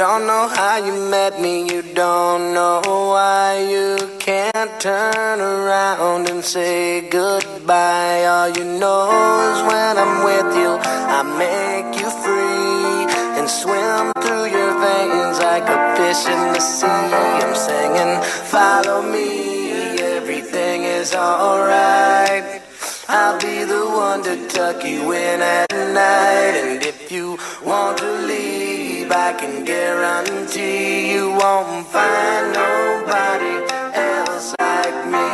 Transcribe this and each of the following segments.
don't know how you met me, you don't know why you can't turn around and say goodbye. All you know is when I'm with you, I make you free and swim through your veins like a fish in the sea. I'm singing, follow me, everything is alright. I'll be the one to tuck you in at night. And if you want to leave, I can guarantee you won't find nobody else like me.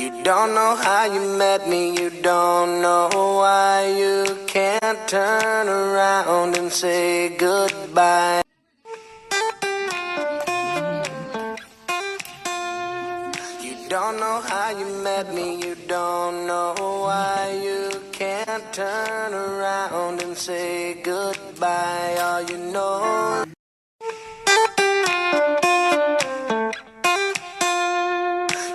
You don't know how you met me, you don't know why you can't turn around and say goodbye. You don't know how you met me, you don't know why you can't turn around and say goodbye. All you know.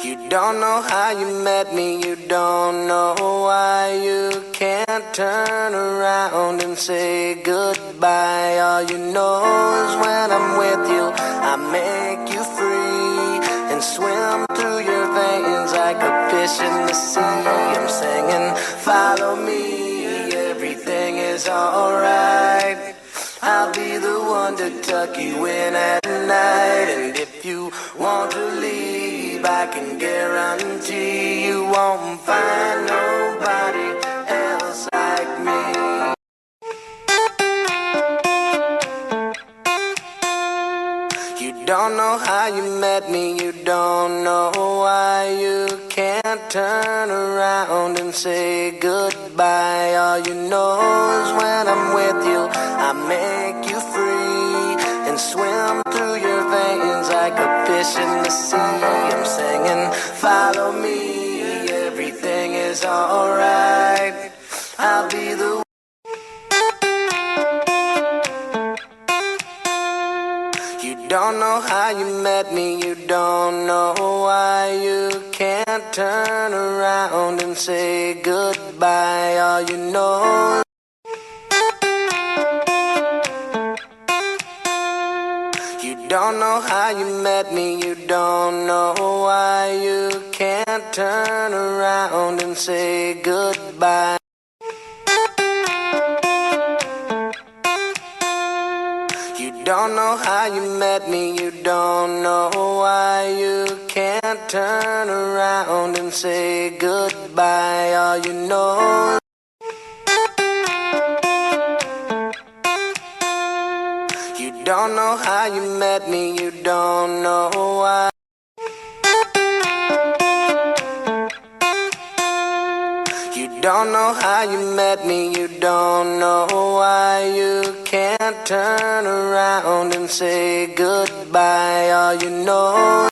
You don't know how you met me, you don't know why you can't turn around and say goodbye. All you know is when I'm with you, I make you free and swim through your veins like a fish in the sea. I'm singing, follow me, everything is alright. I'll be the one to tuck you in at night. And if you want to leave, I can guarantee you won't find nobody else like me. You don't know how you met me, you don't know why you can't turn around and say goodbye. All you know is when I'm with you, I make you free and swim through your veins like a fish in the sea. I'm singing, follow me, everything is alright. I'll be the You don't know how you met me, you don't know why you can't turn around and say goodbye. All you know. You don't know how you met me, you don't know why you can't turn around and say goodbye. You don't know how you met me, you don't know why you can't turn around and say goodbye. All you know. You don't know how you met me, you don't know why. You don't know how you met me, you don't know why you can't turn around and say goodbye. All you know.